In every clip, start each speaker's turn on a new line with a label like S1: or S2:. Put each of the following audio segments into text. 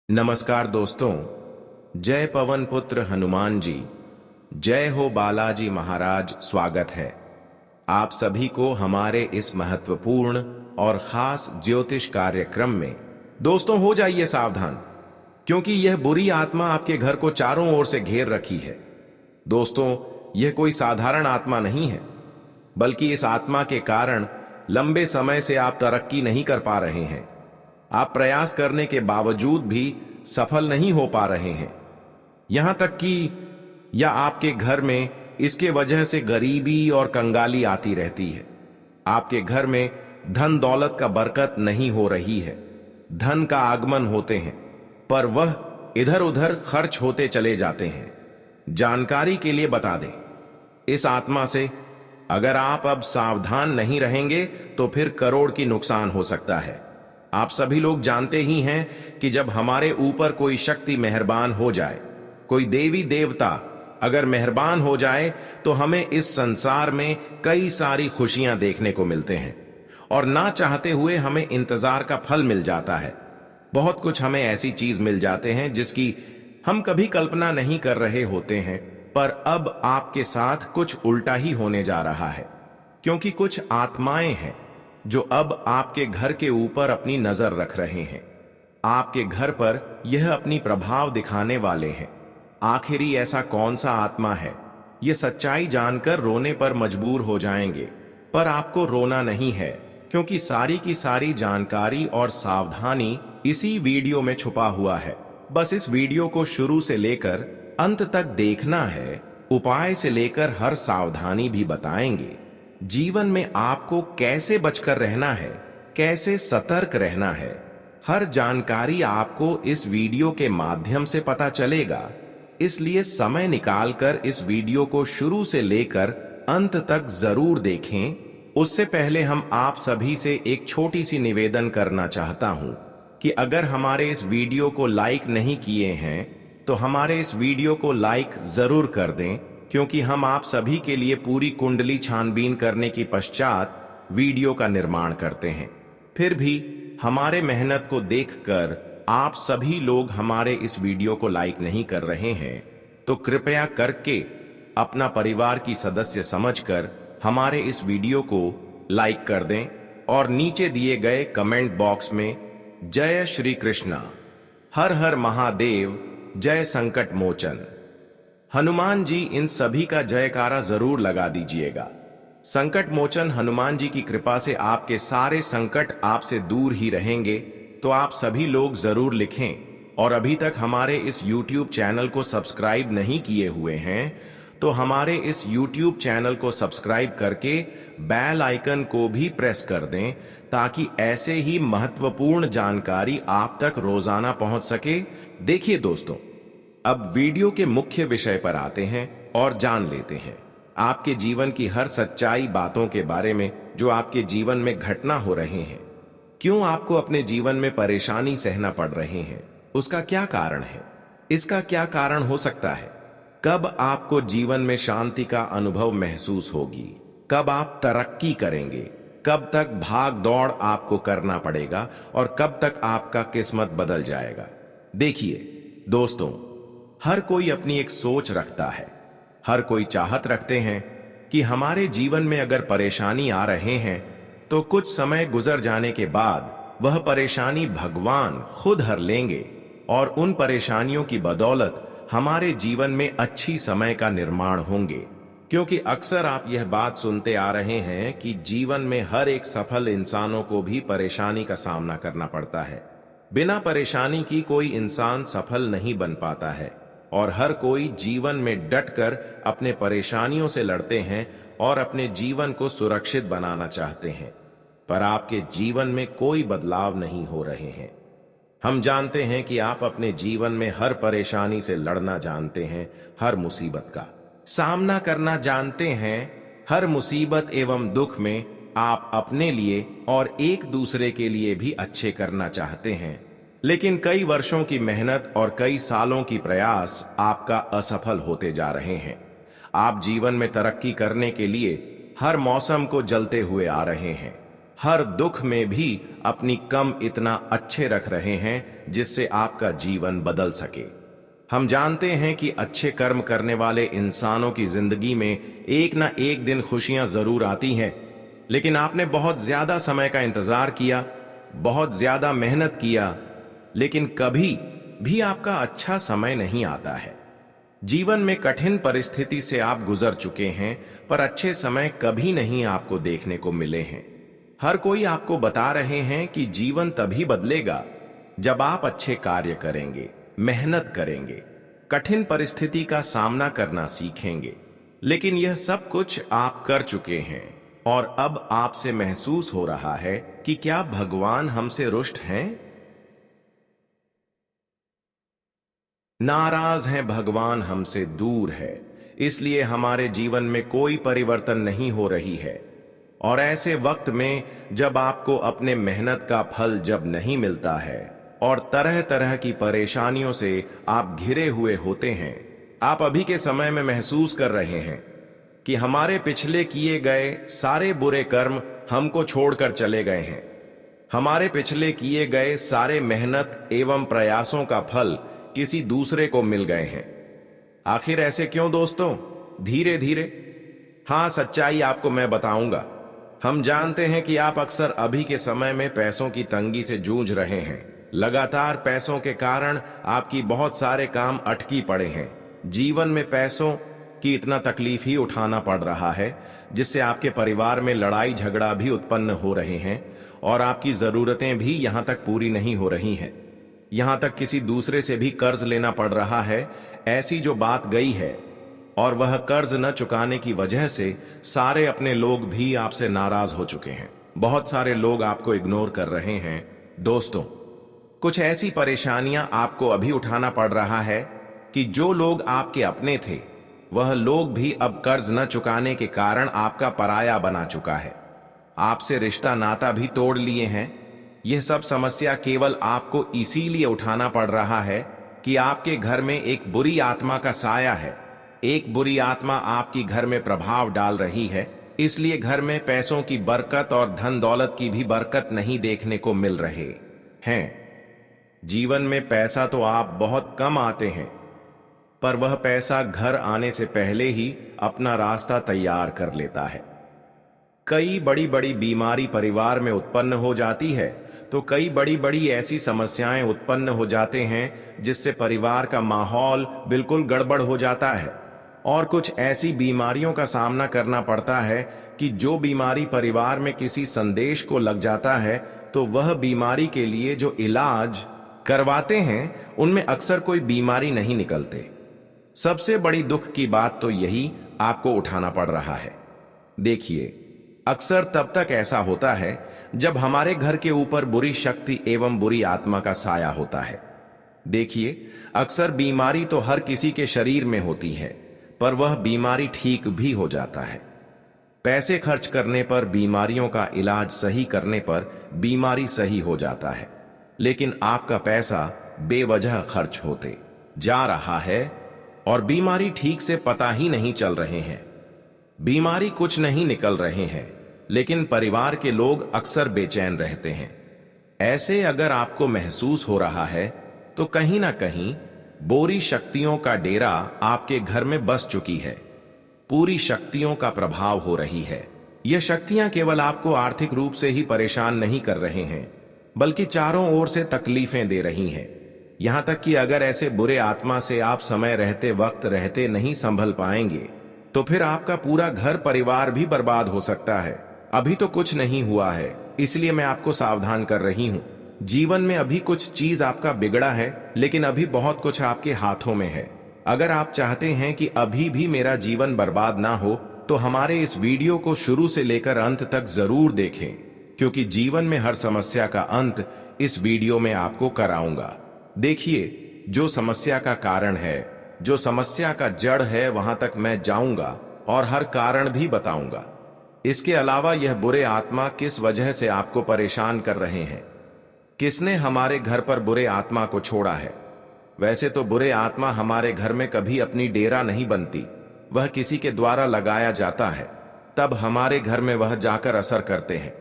S1: नमस्कार दोस्तों। जय पवन पुत्र हनुमान जी, जय हो बालाजी महाराज। स्वागत है आप सभी को हमारे इस महत्वपूर्ण और खास ज्योतिष कार्यक्रम में। दोस्तों हो जाइए सावधान, क्योंकि यह बुरी आत्मा आपके घर को चारों ओर से घेर रखी है। दोस्तों, यह कोई साधारण आत्मा नहीं है, बल्कि इस आत्मा के कारण लंबे समय से आप तरक्की नहीं कर पा रहे हैं। आप प्रयास करने के बावजूद भी सफल नहीं हो पा रहे हैं। यहां तक कि या आपके घर में इसके वजह से गरीबी और कंगाली आती रहती है। आपके घर में धन दौलत का बरकत नहीं हो रही है। धन का आगमन होते हैं, पर वह इधर उधर खर्च होते चले जाते हैं। जानकारी के लिए बता दें, इस आत्मा से अगर आप अब सावधान नहीं रहेंगे तो फिर करोड़ की नुकसान हो सकता है। आप सभी लोग जानते ही हैं कि जब हमारे ऊपर कोई शक्ति मेहरबान हो जाए, कोई देवी देवता अगर मेहरबान हो जाए, तो हमें इस संसार में कई सारी खुशियां देखने को मिलते हैं और ना चाहते हुए हमें इंतजार का फल मिल जाता है। बहुत कुछ हमें ऐसी चीज मिल जाते हैं जिसकी हम कभी कल्पना नहीं कर रहे होते हैं। पर अब आपके साथ कुछ उल्टा ही होने जा रहा है, क्योंकि कुछ आत्माएं हैं जो अब आपके घर के ऊपर अपनी नजर रख रहे हैं। आपके घर पर यह अपनी प्रभाव दिखाने वाले हैं। आखिरी ऐसा कौन सा आत्मा है? यह सच्चाई जानकर रोने पर मजबूर हो जाएंगे, पर आपको रोना नहीं है, क्योंकि सारी की सारी जानकारी और सावधानी इसी वीडियो में छुपा हुआ है। बस इस वीडियो को शुरू से लेकर अंत तक देखना है। उपाय से लेकर हर सावधानी भी बताएंगे। जीवन में आपको कैसे बचकर रहना है, कैसे सतर्क रहना है, हर जानकारी आपको इस वीडियो के माध्यम से पता चलेगा। इसलिए समय निकालकर इस वीडियो को शुरू से लेकर अंत तक जरूर देखें। उससे पहले हम आप सभी से एक छोटी सी निवेदन करना चाहता हूं कि अगर हमारे इस वीडियो को लाइक नहीं किए हैं तो हमारे इस वीडियो को लाइक जरूर कर दें, क्योंकि हम आप सभी के लिए पूरी कुंडली छानबीन करने की पश्चात वीडियो का निर्माण करते हैं। फिर भी हमारे मेहनत को देखकर आप सभी लोग हमारे इस वीडियो को लाइक नहीं कर रहे हैं, तो कृपया करके अपना परिवार की सदस्य समझकर हमारे इस वीडियो को लाइक कर दें और नीचे दिए गए कमेंट बॉक्स में जय श्री कृष्णा, हर हर महादेव, जय संकट मोचन, हनुमान जी, इन सभी का जयकारा जरूर लगा दीजिएगा। संकट मोचन हनुमान जी की कृपा से आपके सारे संकट आपसे दूर ही रहेंगे, तो आप सभी लोग जरूर लिखें। और अभी तक हमारे इस YouTube चैनल को सब्सक्राइब नहीं किए हुए हैं तो हमारे इस YouTube चैनल को सब्सक्राइब करके बेल आइकन को भी प्रेस कर दें, ताकि ऐसे ही महत्वपूर्ण जानकारी आप तक रोजाना पहुंच सके। देखिए दोस्तों, अब वीडियो के मुख्य विषय पर आते हैं और जान लेते हैं आपके जीवन की हर सच्चाई बातों के बारे में जो आपके जीवन में घटना हो रहे हैं। क्यों आपको अपने जीवन में परेशानी सहना पड़ रहे हैं, उसका क्या कारण है, इसका क्या कारण हो सकता है, कब आपको जीवन में शांति का अनुभव महसूस होगी, कब आप तरक्की करेंगे, कब तक भाग दौड़ आपको करना पड़ेगा और कब तक आपका किस्मत बदल जाएगा। देखिए दोस्तों, हर कोई अपनी एक सोच रखता है। हर कोई चाहत रखते हैं कि हमारे जीवन में अगर परेशानी आ रहे हैं तो कुछ समय गुजर जाने के बाद वह परेशानी भगवान खुद हर लेंगे और उन परेशानियों की बदौलत हमारे जीवन में अच्छी समय का निर्माण होंगे। क्योंकि अक्सर आप यह बात सुनते आ रहे हैं कि जीवन में हर एक सफल इंसानों को भी परेशानी का सामना करना पड़ता है। बिना परेशानी की कोई इंसान सफल नहीं बन पाता है और हर कोई जीवन में डटकर अपने परेशानियों से लड़ते हैं और अपने जीवन को सुरक्षित बनाना चाहते हैं, पर आपके जीवन में कोई बदलाव नहीं हो रहे हैं। हम जानते हैं कि आप अपने जीवन में हर परेशानी से लड़ना जानते हैं, हर मुसीबत का सामना करना जानते हैं। हर मुसीबत एवं दुख में आप अपने लिए और एक दूसरे के लिए भी अच्छे करना चाहते हैं, लेकिन कई वर्षों की मेहनत और कई सालों की प्रयास आपका असफल होते जा रहे हैं। आप जीवन में तरक्की करने के लिए हर मौसम को जलते हुए आ रहे हैं, हर दुख में भी अपनी कम इतना अच्छे रख रहे हैं जिससे आपका जीवन बदल सके। हम जानते हैं कि अच्छे कर्म करने वाले इंसानों की जिंदगी में एक ना एक दिन खुशियां जरूर आती हैं, लेकिन आपने बहुत ज्यादा समय का इंतजार किया, बहुत ज्यादा मेहनत किया, लेकिन कभी भी आपका अच्छा समय नहीं आता है। जीवन में कठिन परिस्थिति से आप गुजर चुके हैं, पर अच्छे समय कभी नहीं आपको देखने को मिले हैं। हर कोई आपको बता रहे हैं कि जीवन तभी बदलेगा जब आप अच्छे कार्य करेंगे, मेहनत करेंगे, कठिन परिस्थिति का सामना करना सीखेंगे। लेकिन यह सब कुछ आप कर चुके हैं और अब आपसे महसूस हो रहा है कि क्या भगवान हमसे रुष्ट हैं? नाराज हैं भगवान हमसे दूर है, इसलिए हमारे जीवन में कोई परिवर्तन नहीं हो रही है। और ऐसे वक्त में जब आपको अपने मेहनत का फल जब नहीं मिलता है और तरह तरह की परेशानियों से आप घिरे हुए होते हैं, आप अभी के समय में महसूस कर रहे हैं कि हमारे पिछले किए गए सारे बुरे कर्म हमको छोड़कर चले गए हैं। हमारे पिछले किए गए सारे मेहनत एवं प्रयासों का फल किसी दूसरे को मिल गए हैं। आखिर ऐसे क्यों दोस्तों? धीरे धीरे हाँ, सच्चाई आपको मैं बताऊंगा। हम जानते हैं कि आप अक्सर अभी के समय में पैसों की तंगी से जूझ रहे हैं। लगातार पैसों के कारण आपकी बहुत सारे काम अटकी पड़े हैं। जीवन में पैसों की इतना तकलीफ ही उठाना पड़ रहा है, जिससे आपके परिवार में लड़ाई झगड़ा भी उत्पन्न हो रहे हैं और आपकी जरूरतें भी यहां तक पूरी नहीं हो रही हैं। यहां तक किसी दूसरे से भी कर्ज लेना पड़ रहा है। ऐसी जो बात गई है और वह कर्ज न चुकाने की वजह से सारे अपने लोग भी आपसे नाराज हो चुके हैं। बहुत सारे लोग आपको इग्नोर कर रहे हैं। दोस्तों, कुछ ऐसी परेशानियां आपको अभी उठाना पड़ रहा है कि जो लोग आपके अपने थे, वह लोग भी अब कर्ज न चुकाने के कारण आपका पराया बना चुका है। आपसे रिश्ता नाता भी तोड़ लिए हैं। यह सब समस्या केवल आपको इसीलिए उठाना पड़ रहा है कि आपके घर में एक बुरी आत्मा का साया है। एक बुरी आत्मा आपकी घर में प्रभाव डाल रही है, इसलिए घर में पैसों की बरकत और धन दौलत की भी बरकत नहीं देखने को मिल रहे हैं। जीवन में पैसा तो आप बहुत कम आते हैं, पर वह पैसा घर आने से पहले ही अपना रास्ता तैयार कर लेता है। कई बड़ी बड़ी बीमारी परिवार में उत्पन्न हो जाती है, तो कई बड़ी बड़ी ऐसी समस्याएं उत्पन्न हो जाते हैं जिससे परिवार का माहौल बिल्कुल गड़बड़ हो जाता है। और कुछ ऐसी बीमारियों का सामना करना पड़ता है कि जो बीमारी परिवार में किसी संदेश को लग जाता है, तो वह बीमारी के लिए जो इलाज करवाते हैं उनमें अक्सर कोई बीमारी नहीं निकलते। सबसे बड़ी दुख की बात तो यही आपको उठाना पड़ रहा है। देखिए, अक्सर तब तक ऐसा होता है जब हमारे घर के ऊपर बुरी शक्ति एवं बुरी आत्मा का साया होता है। देखिए, अक्सर बीमारी तो हर किसी के शरीर में होती है, पर वह बीमारी ठीक भी हो जाता है। पैसे खर्च करने पर, बीमारियों का इलाज सही करने पर बीमारी सही हो जाता है, लेकिन आपका पैसा बेवजह खर्च होते जा रहा है और बीमारी ठीक से पता ही नहीं चल रहे हैं। बीमारी कुछ नहीं निकल रहे हैं, लेकिन परिवार के लोग अक्सर बेचैन रहते हैं। ऐसे अगर आपको महसूस हो रहा है तो कहीं ना कहीं बुरी शक्तियों का डेरा आपके घर में बस चुकी है। पूरी शक्तियों का प्रभाव हो रही है। यह शक्तियां केवल आपको आर्थिक रूप से ही परेशान नहीं कर रहे हैं, बल्कि चारों ओर से तकलीफें दे रही हैं। यहां तक कि अगर ऐसे बुरे आत्मा से आप समय रहते वक्त रहते नहीं संभल पाएंगे, तो फिर आपका पूरा घर परिवार भी बर्बाद हो सकता है। अभी तो कुछ नहीं हुआ है, इसलिए मैं आपको सावधान कर रही हूं। जीवन में अभी कुछ चीज आपका बिगड़ा है, लेकिन अभी बहुत कुछ आपके हाथों में है। अगर आप चाहते हैं कि अभी भी मेरा जीवन बर्बाद ना हो, तो हमारे इस वीडियो को शुरू से लेकर अंत तक जरूर देखें, क्योंकि जीवन में हर समस्या का अंत इस वीडियो में आपको कराऊंगा। देखिए, जो समस्या का कारण है, जो समस्या का जड़ है, वहां तक मैं जाऊंगा और हर कारण भी बताऊंगा। इसके अलावा यह बुरे आत्मा किस वजह से आपको परेशान कर रहे हैं, किसने हमारे घर पर बुरे आत्मा को छोड़ा है। वैसे तो बुरे आत्मा हमारे घर में कभी अपनी डेरा नहीं बनती, वह किसी के द्वारा लगाया जाता है, तब हमारे घर में वह जाकर असर करते हैं।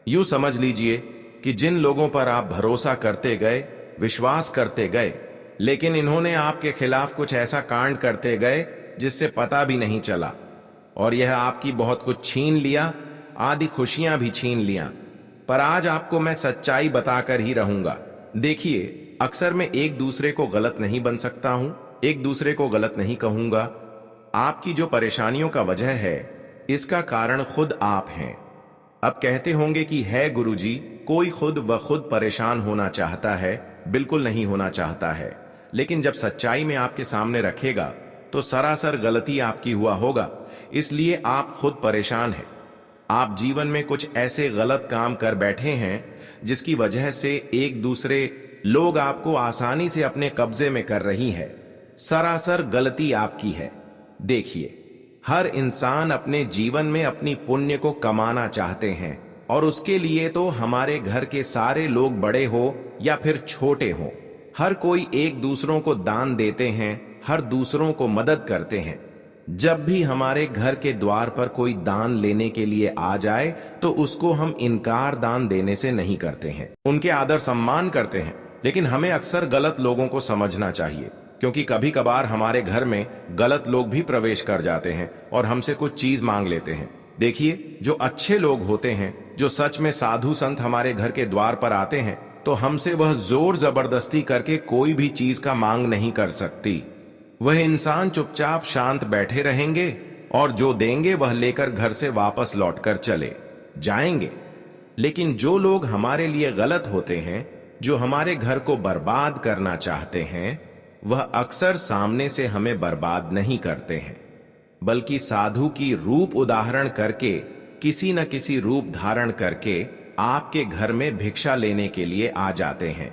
S1: यूं समझ लीजिए कि जिन लोगों पर आप भरोसा करते गए, विश्वास करते गए, लेकिन इन्होंने आपके खिलाफ कुछ ऐसा कांड करते गए जिससे पता भी नहीं चला, और यह आपकी बहुत कुछ छीन लिया, आदि खुशियां भी छीन लिया। पर आज आपको मैं सच्चाई बताकर ही रहूंगा। देखिए, अक्सर मैं एक दूसरे को गलत नहीं बन सकता हूं, एक दूसरे को गलत नहीं कहूंगा। आपकी जो परेशानियों का वजह है, इसका कारण खुद आप हैं। अब कहते होंगे कि है गुरुजी, कोई खुद व खुद परेशान होना चाहता है? बिल्कुल नहीं होना चाहता है, लेकिन जब सच्चाई में आपके सामने रखेगा तो सरासर गलती आपकी हुआ होगा, इसलिए आप खुद परेशान हैं। आप जीवन में कुछ ऐसे गलत काम कर बैठे हैं जिसकी वजह से एक दूसरे लोग आपको आसानी से अपने कब्जे में कर रही है। सरासर गलती आपकी है। देखिए, हर इंसान अपने जीवन में अपनी पुण्य को कमाना चाहते हैं, और उसके लिए तो हमारे घर के सारे लोग बड़े हो या फिर छोटे हो, हर कोई एक दूसरों को दान देते हैं, हर दूसरों को मदद करते हैं। जब भी हमारे घर के द्वार पर कोई दान लेने के लिए आ जाए तो उसको हम इनकार दान देने से नहीं करते हैं, उनके आदर सम्मान करते हैं। लेकिन हमें अक्सर गलत लोगों को समझना चाहिए, क्योंकि कभी कभार हमारे घर में गलत लोग भी प्रवेश कर जाते हैं और हमसे कुछ चीज मांग लेते हैं। देखिए, जो अच्छे लोग होते हैं, जो सच में साधु संत हमारे घर के द्वार पर आते हैं, तो हमसे वह जोर जबरदस्ती करके कोई भी चीज का मांग नहीं कर सकती। वह इंसान चुपचाप शांत बैठे रहेंगे और जो देंगे वह लेकर घर से वापस लौटकर चले जाएंगे। लेकिन जो लोग हमारे लिए गलत होते हैं, जो हमारे घर को बर्बाद करना चाहते हैं, वह अक्सर सामने से हमें बर्बाद नहीं करते हैं, बल्कि साधु की रूप उदाहरण करके, किसी न किसी रूप धारण करके आपके घर में भिक्षा लेने के लिए आ जाते हैं।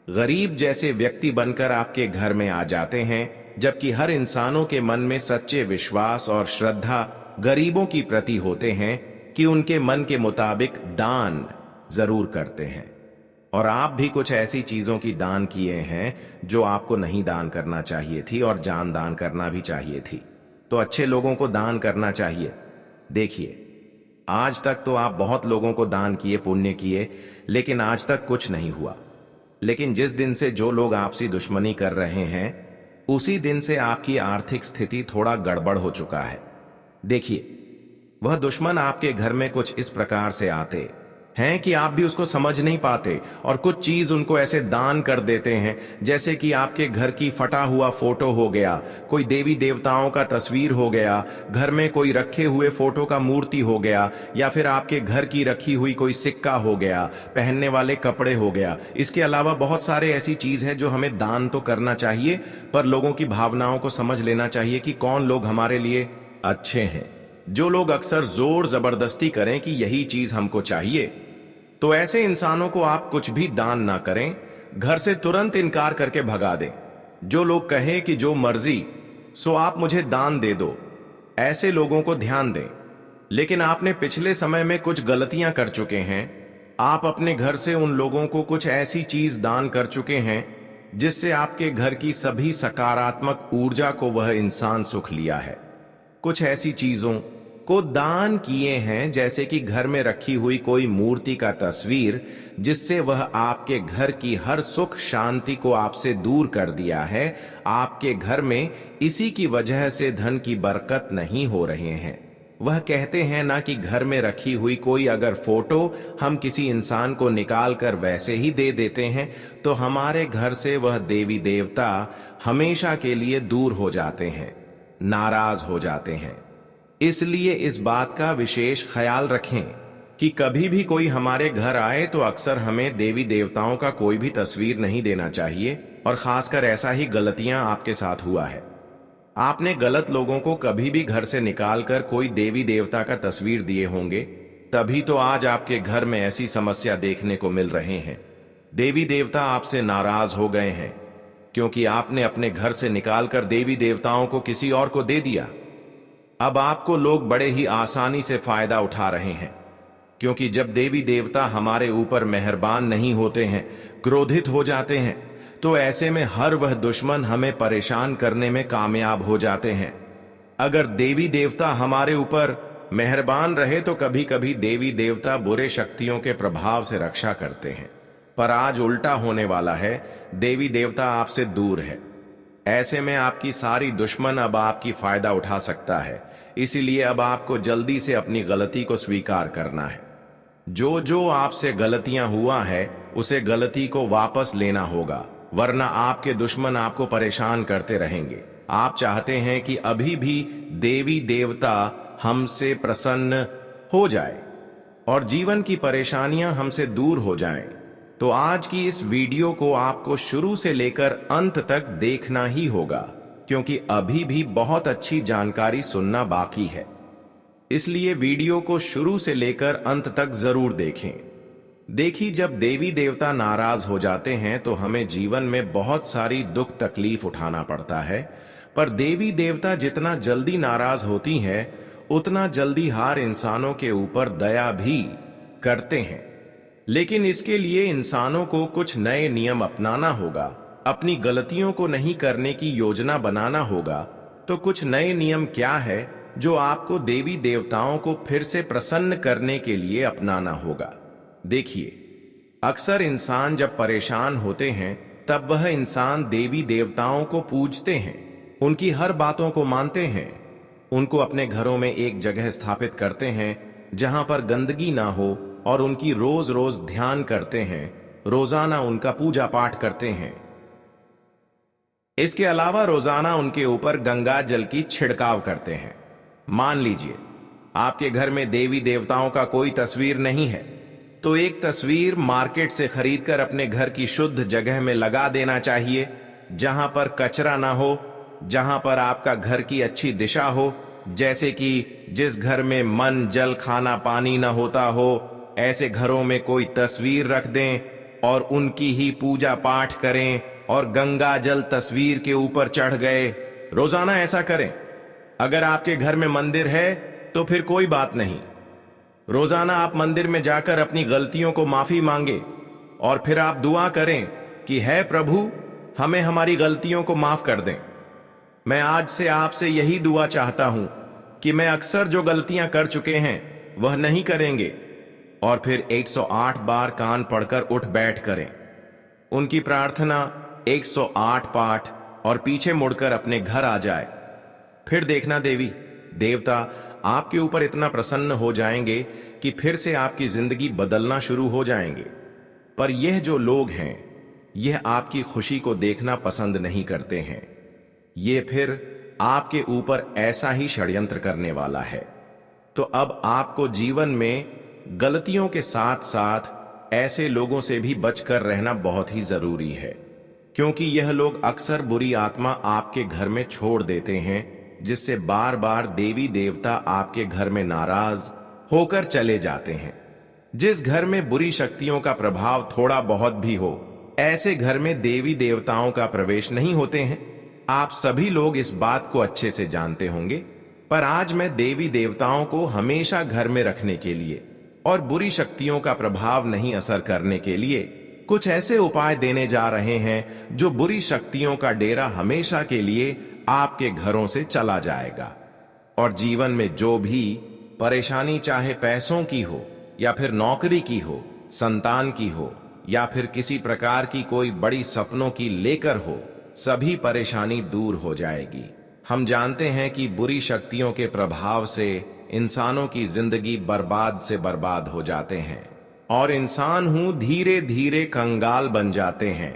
S1: गरीब जैसे व्यक्ति बनकर आपके घर में आ जाते हैं, जबकि हर इंसानों के मन में सच्चे विश्वास और श्रद्धा गरीबों की प्रति होते हैं कि उनके मन के मुताबिक दान जरूर करते हैं। और आप भी कुछ ऐसी चीजों की दान किए हैं जो आपको नहीं दान करना चाहिए थी, और जान दान करना भी चाहिए थी। तो अच्छे लोगों को दान करना चाहिए। देखिए, आज तक तो आप बहुत लोगों को दान किए, पुण्य किए, लेकिन आज तक कुछ नहीं हुआ। लेकिन जिस दिन से जो लोग आपसी दुश्मनी कर रहे हैं, उसी दिन से आपकी आर्थिक स्थिति थोड़ा गड़बड़ हो चुका है। देखिए, वह दुश्मन आपके घर में कुछ इस प्रकार से आते हैं कि आप भी उसको समझ नहीं पाते, और कुछ चीज उनको ऐसे दान कर देते हैं, जैसे कि आपके घर की फटा हुआ फोटो हो गया, कोई देवी देवताओं का तस्वीर हो गया, घर में कोई रखे हुए फोटो का मूर्ति हो गया, या फिर आपके घर की रखी हुई कोई सिक्का हो गया, पहनने वाले कपड़े हो गया। इसके अलावा बहुत सारे ऐसी चीज है जो हमें दान तो करना चाहिए, पर लोगों की भावनाओं को समझ लेना चाहिए कि कौन लोग हमारे लिए अच्छे हैं। जो लोग अक्सर जोर जबरदस्ती करें कि यही चीज हमको चाहिए, तो ऐसे इंसानों को आप कुछ भी दान ना करें, घर से तुरंत इनकार करके भगा दें। जो लोग कहें कि जो मर्जी सो आप मुझे दान दे दो, ऐसे लोगों को ध्यान दें। लेकिन आपने पिछले समय में कुछ गलतियां कर चुके हैं। आप अपने घर से उन लोगों को कुछ ऐसी चीज दान कर चुके हैं जिससे आपके घर की सभी सकारात्मक ऊर्जा को वह इंसान सुख लिया है। कुछ ऐसी चीजों को दान किए हैं, जैसे कि घर में रखी हुई कोई मूर्ति का तस्वीर, जिससे वह आपके घर की हर सुख शांति को आपसे दूर कर दिया है। आपके घर में इसी की वजह से धन की बरकत नहीं हो रहे हैं। वह कहते हैं ना कि घर में रखी हुई कोई अगर फोटो हम किसी इंसान को निकाल कर वैसे ही दे देते हैं, तो हमारे घर से वह देवी देवता हमेशा के लिए दूर हो जाते हैं, नाराज हो जाते हैं। इसलिए इस बात का विशेष ख्याल रखें कि कभी भी कोई हमारे घर आए तो अक्सर हमें देवी देवताओं का कोई भी तस्वीर नहीं देना चाहिए, और खासकर ऐसा ही गलतियां आपके साथ हुआ है। आपने गलत लोगों को कभी भी घर से निकालकर कोई देवी देवता का तस्वीर दिए होंगे, तभी तो आज आपके घर में ऐसी समस्या देखने को मिल रहे हैं। देवी देवता आपसे नाराज हो गए हैं क्योंकि आपने अपने घर से निकालकर देवी देवताओं को किसी और को दे दिया। अब आपको लोग बड़े ही आसानी से फायदा उठा रहे हैं, क्योंकि जब देवी देवता हमारे ऊपर मेहरबान नहीं होते हैं, क्रोधित हो जाते हैं, तो ऐसे में हर वह दुश्मन हमें परेशान करने में कामयाब हो जाते हैं। अगर देवी देवता हमारे ऊपर मेहरबान रहे तो कभी कभी देवी देवता बुरे शक्तियों के प्रभाव से रक्षा करते हैं, पर आज उल्टा होने वाला है। देवी देवता आपसे दूर है। ऐसे में आपकी सारी दुश्मन अब आपकी फायदा उठा सकता है। इसीलिए अब आपको जल्दी से अपनी गलती को स्वीकार करना है। जो जो आपसे गलतियां हुआ है उसे गलती को वापस लेना होगा, वरना आपके दुश्मन आपको परेशान करते रहेंगे। आप चाहते हैं कि अभी भी देवी देवता हमसे प्रसन्न हो जाए और जीवन की परेशानियां हमसे दूर हो जाएं, तो आज की इस वीडियो को आपको शुरू से लेकर अंत तक देखना ही होगा, क्योंकि अभी भी बहुत अच्छी जानकारी सुनना बाकी है। इसलिए वीडियो को शुरू से लेकर अंत तक जरूर देखें। देखिए, जब देवी देवता नाराज हो जाते हैं तो हमें जीवन में बहुत सारी दुख तकलीफ उठाना पड़ता है, पर देवी देवता जितना जल्दी नाराज होती हैं, उतना जल्दी हार इंसानों के ऊपर दया भी करते हैं। लेकिन इसके लिए इंसानों को कुछ नए नियम अपनाना होगा। अपनी गलतियों को नहीं करने की योजना बनाना होगा। तो कुछ नए नियम क्या है जो आपको देवी देवताओं को फिर से प्रसन्न करने के लिए अपनाना होगा? देखिए, अक्सर इंसान जब परेशान होते हैं तब वह इंसान देवी देवताओं को पूजते हैं, उनकी हर बातों को मानते हैं, उनको अपने घरों में एक जगह स्थापित करते हैं जहां पर गंदगी ना हो और उनकी रोज रोज ध्यान करते हैं, रोजाना उनका पूजा पाठ करते हैं। इसके अलावा रोजाना उनके ऊपर गंगा जल की छिड़काव करते हैं। मान लीजिए आपके घर में देवी देवताओं का कोई तस्वीर नहीं है, तो एक तस्वीर मार्केट से खरीदकर अपने घर की शुद्ध जगह में लगा देना चाहिए, जहां पर कचरा ना हो, जहां पर आपका घर की अच्छी दिशा हो। जैसे कि जिस घर में मन जल खाना पानी ना होता हो, ऐसे घरों में कोई तस्वीर रख दें और उनकी ही पूजा पाठ करें और गंगा जल तस्वीर के ऊपर चढ़ गए। रोजाना ऐसा करें। अगर आपके घर में मंदिर है तो फिर कोई बात नहीं, रोजाना आप मंदिर में जाकर अपनी गलतियों को माफी मांगे और फिर आप दुआ करें कि है प्रभु, हमें हमारी गलतियों को माफ कर दें। मैं आज से आपसे यही दुआ चाहता हूं कि मैं अक्सर जो गलतियां कर चुके हैं वह नहीं करेंगे, और फिर 108 बार कान पढ़कर उठ बैठ करें। उनकी प्रार्थना 108 पाठ और पीछे मुड़कर अपने घर आ जाए। फिर देखना देवी देवता आपके ऊपर इतना प्रसन्न हो जाएंगे कि फिर से आपकी जिंदगी बदलना शुरू हो जाएंगे। पर यह जो लोग हैं, यह आपकी खुशी को देखना पसंद नहीं करते हैं। ये फिर आपके ऊपर ऐसा ही षड्यंत्र करने वाला है। तो अब आपको जीवन में गलतियों के साथ साथ ऐसे लोगों से भी बचकर रहना बहुत ही जरूरी है, क्योंकि यह लोग अक्सर बुरी आत्मा आपके घर में छोड़ देते हैं, जिससे बार बार देवी देवता आपके घर में नाराज होकर चले जाते हैं। जिस घर में बुरी शक्तियों का प्रभाव थोड़ा बहुत भी हो, ऐसे घर में देवी देवताओं का प्रवेश नहीं होते हैं। आप सभी लोग इस बात को अच्छे से जानते होंगे, पर आज मैं देवी देवताओं को हमेशा घर में रखने के लिए और बुरी शक्तियों का प्रभाव नहीं असर करने के लिए कुछ ऐसे उपाय देने जा रहे हैं जो बुरी शक्तियों का डेरा हमेशा के लिए आपके घरों से चला जाएगा। और जीवन में जो भी परेशानी, चाहे पैसों की हो या फिर नौकरी की हो, संतान की हो या फिर किसी प्रकार की कोई बड़ी सपनों की लेकर हो, सभी परेशानी दूर हो जाएगी। हम जानते हैं कि बुरी शक्तियों के प्रभाव से इंसानों की जिंदगी बर्बाद से बर्बाद हो जाते हैं और इंसान धीरे धीरे कंगाल बन जाते हैं।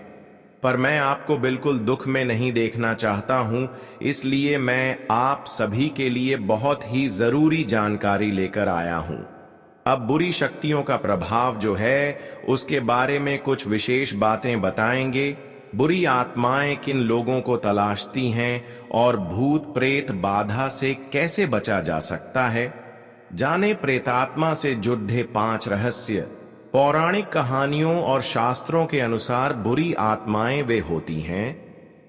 S1: पर मैं आपको बिल्कुल दुख में नहीं देखना चाहता हूं, इसलिए मैं आप सभी के लिए बहुत ही जरूरी जानकारी लेकर आया हूं। अब बुरी शक्तियों का प्रभाव जो है उसके बारे में कुछ विशेष बातें बताएंगे। बुरी आत्माएं किन लोगों को तलाशती हैं और भूत प्रेत बाधा से कैसे बचा जा सकता है, जाने प्रेतात्मा से जुड़े 5 रहस्य। पौराणिक कहानियों और शास्त्रों के अनुसार बुरी आत्माएं वे होती हैं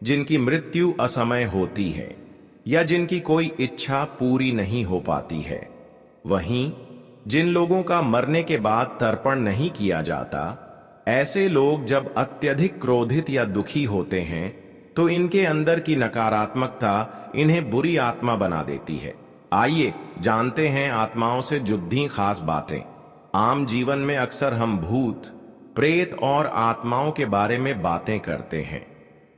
S1: जिनकी मृत्यु असमय होती है या जिनकी कोई इच्छा पूरी नहीं हो पाती है। वहीं जिन लोगों का मरने के बाद तर्पण नहीं किया जाता, ऐसे लोग जब अत्यधिक क्रोधित या दुखी होते हैं तो इनके अंदर की नकारात्मकता इन्हें बुरी आत्मा बना देती है। आइए जानते हैं आत्माओं से जुड़ी खास बातें। आम जीवन में अक्सर हम भूत, प्रेत और आत्माओं के बारे में बातें करते हैं।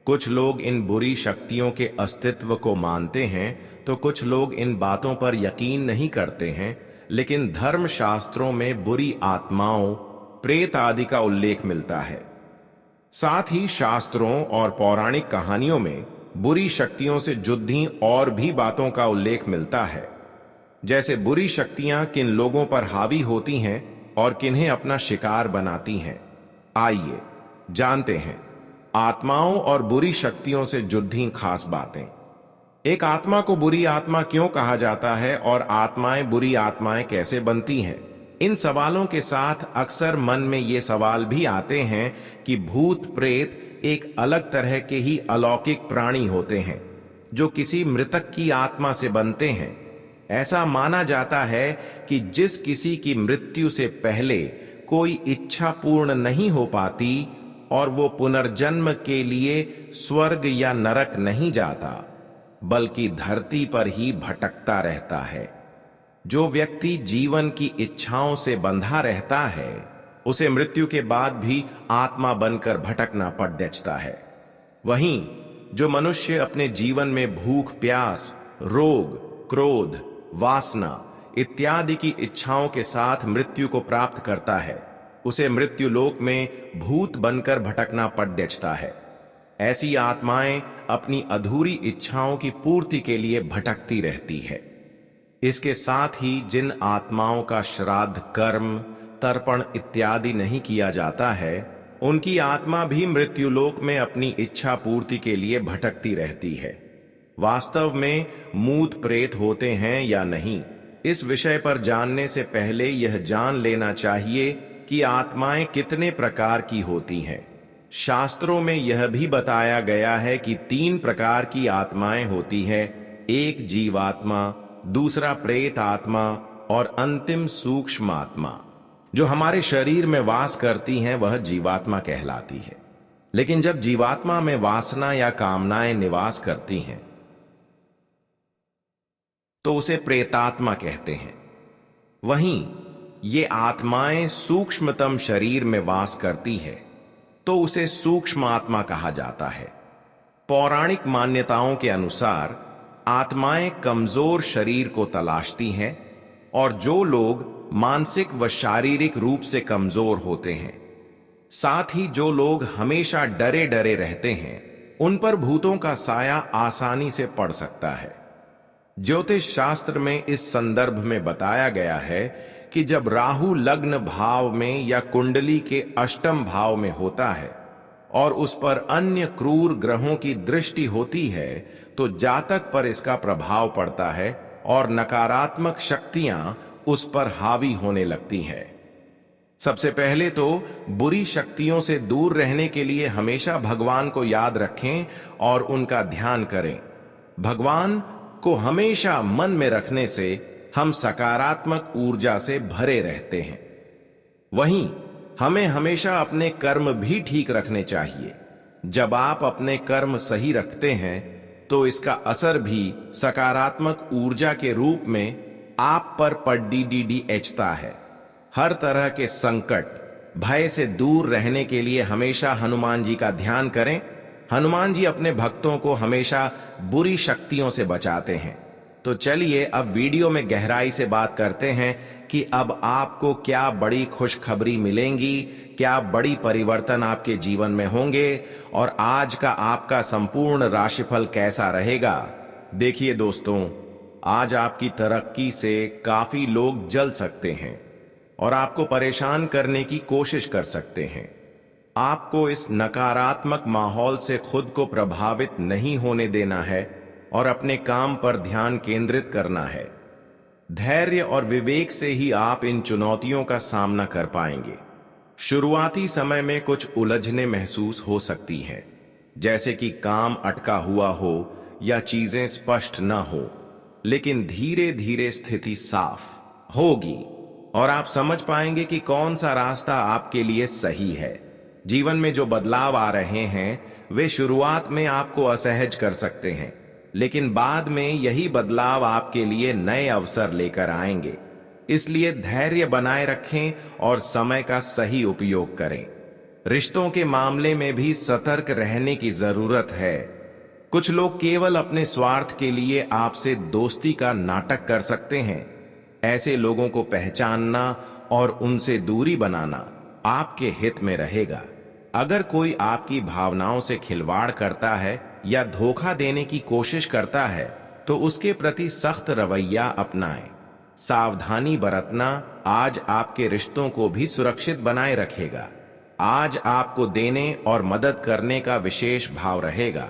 S1: कुछ लोग इन बुरी शक्तियों के अस्तित्व को मानते हैं तो कुछ लोग इन बातों पर यकीन नहीं करते हैं, लेकिन धर्म शास्त्रों में बुरी आत्माओं, प्रेत आदि का उल्लेख मिलता है। साथ ही शास्त्रों और पौराणिक कहानियों में बुरी शक्तियों से जुड़ी और भी बातों का उल्लेख मिलता है, जैसे बुरी शक्तियां किन लोगों पर हावी होती हैं और किन्हें अपना शिकार बनाती हैं। आइए जानते हैं आत्माओं और बुरी शक्तियों से जुड़ी खास बातें। एक आत्मा को बुरी आत्मा क्यों कहा जाता है और आत्माएं बुरी आत्माएं कैसे बनती हैं? इन सवालों के साथ अक्सर मन में ये सवाल भी आते हैं कि भूत प्रेत एक अलग तरह के ही अलौकिक प्राणी होते हैं जो किसी मृतक की आत्मा से बनते हैं। ऐसा माना जाता है कि जिस किसी की मृत्यु से पहले कोई इच्छा पूर्ण नहीं हो पाती और वो पुनर्जन्म के लिए स्वर्ग या नरक नहीं जाता, बल्कि धरती पर ही भटकता रहता है। जो व्यक्ति जीवन की इच्छाओं से बंधा रहता है उसे मृत्यु के बाद भी आत्मा बनकर भटकना पड़ जाता है। वहीं जो मनुष्य अपने जीवन में भूख प्यास, रोग, क्रोध, वासना इत्यादि की इच्छाओं के साथ मृत्यु को प्राप्त करता है, उसे मृत्यु लोक में भूत बनकर भटकना पड़ जाता है। ऐसी आत्माएं अपनी अधूरी इच्छाओं की पूर्ति के लिए भटकती रहती है। इसके साथ ही जिन आत्माओं का श्राद्ध, कर्म, तर्पण इत्यादि नहीं किया जाता है, उनकी आत्मा भी मृत्युलोक में अपनी इच्छा पूर्ति के लिए भटकती रहती है। वास्तव में मूत प्रेत होते हैं या नहीं, इस विषय पर जानने से पहले यह जान लेना चाहिए कि आत्माएं कितने प्रकार की होती हैं। शास्त्रों में यह भी बताया गया है कि 3 प्रकार की आत्माएं होती है। एक जीवात्मा, दूसरा प्रेत आत्मा और अंतिम सूक्ष्म आत्मा। जो हमारे शरीर में वास करती हैं वह जीवात्मा कहलाती है। लेकिन जब जीवात्मा में वासना या कामनाएं निवास करती हैं तो उसे प्रेतात्मा कहते हैं। वहीं ये आत्माएं सूक्ष्मतम शरीर में वास करती है तो उसे सूक्ष्म आत्मा कहा जाता है। पौराणिक मान्यताओं के अनुसार आत्माएं कमजोर शरीर को तलाशती हैं और जो लोग मानसिक व शारीरिक रूप से कमजोर होते हैं, साथ ही जो लोग हमेशा डरे डरे रहते हैं, उन पर भूतों का साया आसानी से पड़ सकता है। ज्योतिष शास्त्र में इस संदर्भ में बताया गया है कि जब राहु लग्न भाव में या कुंडली के अष्टम भाव में होता है और उस पर अन्य क्रूर ग्रहों की दृष्टि होती है तो जातक पर इसका प्रभाव पड़ता है और नकारात्मक शक्तियां उस पर हावी होने लगती हैं। सबसे पहले तो बुरी शक्तियों से दूर रहने के लिए हमेशा भगवान को याद रखें और उनका ध्यान करें। भगवान को हमेशा मन में रखने से हम सकारात्मक ऊर्जा से भरे रहते हैं। वहीं हमें हमेशा अपने कर्म भी ठीक रखने चाहिए। जब आप अपने कर्म सही रखते हैं तो इसका असर भी सकारात्मक ऊर्जा के रूप में आप पर पड़ता है। हर तरह के संकट, भय से दूर रहने के लिए हमेशा हनुमान जी का ध्यान करें। हनुमान जी अपने भक्तों को हमेशा बुरी शक्तियों से बचाते हैं। तो चलिए अब वीडियो में गहराई से बात करते हैं कि अब आपको क्या बड़ी खुशखबरी मिलेंगी, क्या बड़ी परिवर्तन आपके जीवन में होंगे और आज का आपका संपूर्ण राशिफल कैसा रहेगा। देखिए दोस्तों, आज आपकी तरक्की से काफी लोग जल सकते हैं और आपको परेशान करने की कोशिश कर सकते हैं। आपको इस नकारात्मक माहौल से खुद को प्रभावित नहीं होने देना है और अपने काम पर ध्यान केंद्रित करना है। धैर्य और विवेक से ही आप इन चुनौतियों का सामना कर पाएंगे। शुरुआती समय में कुछ उलझने महसूस हो सकती हैं, जैसे कि काम अटका हुआ हो या चीजें स्पष्ट न हो, लेकिन धीरे धीरे स्थिति साफ होगी और आप समझ पाएंगे कि कौन सा रास्ता आपके लिए सही है। जीवन में जो बदलाव आ रहे हैं वे शुरुआत में आपको असहज कर सकते हैं, लेकिन बाद में यही बदलाव आपके लिए नए अवसर लेकर आएंगे। इसलिए धैर्य बनाए रखें और समय का सही उपयोग करें। रिश्तों के मामले में भी सतर्क रहने की जरूरत है। कुछ लोग केवल अपने स्वार्थ के लिए आपसे दोस्ती का नाटक कर सकते हैं। ऐसे लोगों को पहचानना और उनसे दूरी बनाना आपके हित में रहेगा। अगर कोई आपकी भावनाओं से खिलवाड़ करता है या धोखा देने की कोशिश करता है तो उसके प्रति सख्त रवैया अपनाएं। सावधानी बरतना आज आपके रिश्तों को भी सुरक्षित बनाए रखेगा। आज आपको देने और मदद करने का विशेष भाव रहेगा।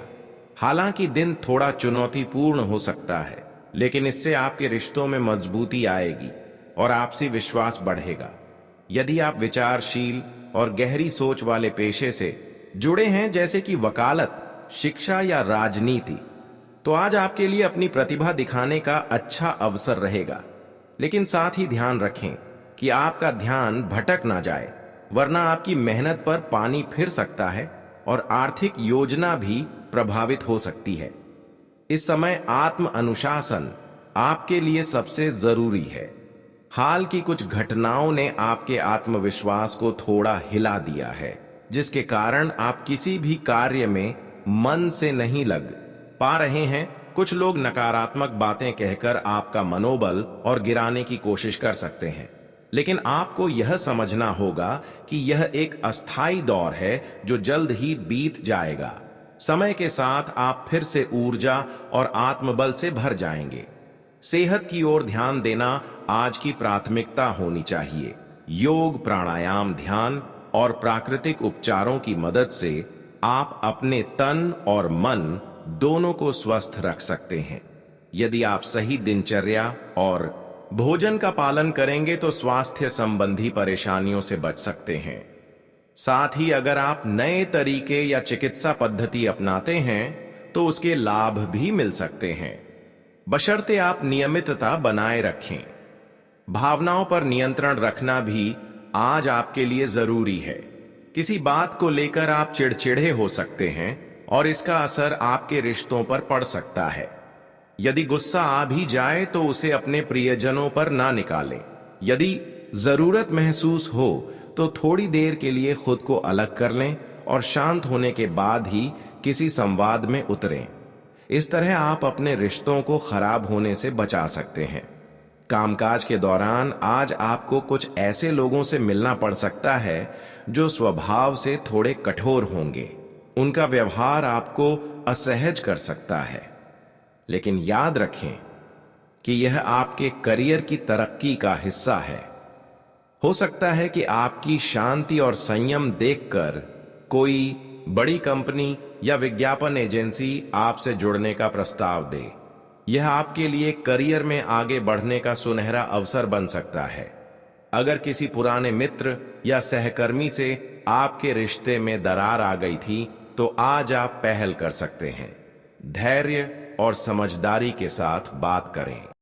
S1: हालांकि दिन थोड़ा चुनौतीपूर्ण हो सकता है, लेकिन इससे आपके रिश्तों में मजबूती आएगी और आपसी विश्वास बढ़ेगा। यदि आप विचारशील और गहरी सोच वाले पेशे से जुड़े हैं, जैसे कि वकालत, शिक्षा या राजनीति, तो आज आपके लिए अपनी प्रतिभा दिखाने का अच्छा अवसर रहेगा। लेकिन साथ ही ध्यान रखें कि आपका ध्यान भटक ना जाए, वरना आपकी मेहनत पर पानी फिर सकता है और आर्थिक योजना भी प्रभावित हो सकती है। इस समय आत्म अनुशासन आपके लिए सबसे जरूरी है। हाल की कुछ घटनाओं ने आपके आत्मविश्वास को थोड़ा हिला दिया है, जिसके कारण आप किसी भी कार्य में मन से नहीं लग पा रहे हैं। कुछ लोग नकारात्मक बातें कहकर आपका मनोबल और गिराने की कोशिश कर सकते हैं, लेकिन आपको यह समझना होगा कि यह एक अस्थायी दौर है जो जल्द ही बीत जाएगा। समय के साथ आप फिर से ऊर्जा और आत्मबल से भर जाएंगे। सेहत की ओर ध्यान देना आज की प्राथमिकता होनी चाहिए। योग, प्राणायाम, ध्यान और प्राकृतिक उपचारों की मदद से आप अपने तन और मन दोनों को स्वस्थ रख सकते हैं। यदि आप सही दिनचर्या और भोजन का पालन करेंगे तो स्वास्थ्य संबंधी परेशानियों से बच सकते हैं। साथ ही अगर आप नए तरीके या चिकित्सा पद्धति अपनाते हैं तो उसके लाभ भी मिल सकते हैं, बशर्ते आप नियमितता बनाए रखें। भावनाओं पर नियंत्रण रखना भी आज आपके लिए जरूरी है। किसी बात को लेकर आप चिड़चिड़े हो सकते हैं और इसका असर आपके रिश्तों पर पड़ सकता है। यदि गुस्सा आ भी जाए तो उसे अपने प्रियजनों पर ना निकालें। यदि जरूरत महसूस हो तो थोड़ी देर के लिए खुद को अलग कर लें और शांत होने के बाद ही किसी संवाद में उतरें। इस तरह आप अपने रिश्तों को खराब होने से बचा सकते हैं। कामकाज के दौरान आज आपको कुछ ऐसे लोगों से मिलना पड़ सकता है जो स्वभाव से थोड़े कठोर होंगे। उनका व्यवहार आपको असहज कर सकता है, लेकिन याद रखें कि यह आपके करियर की तरक्की का हिस्सा है। हो सकता है कि आपकी शांति और संयम देखकर कोई बड़ी कंपनी या विज्ञापन एजेंसी आपसे जुड़ने का प्रस्ताव दे। यह आपके लिए करियर में आगे बढ़ने का सुनहरा अवसर बन सकता है। अगर किसी पुराने मित्र या सहकर्मी से आपके रिश्ते में दरार आ गई थी तो आज आप पहल कर सकते हैं। धैर्य और समझदारी के साथ बात करें।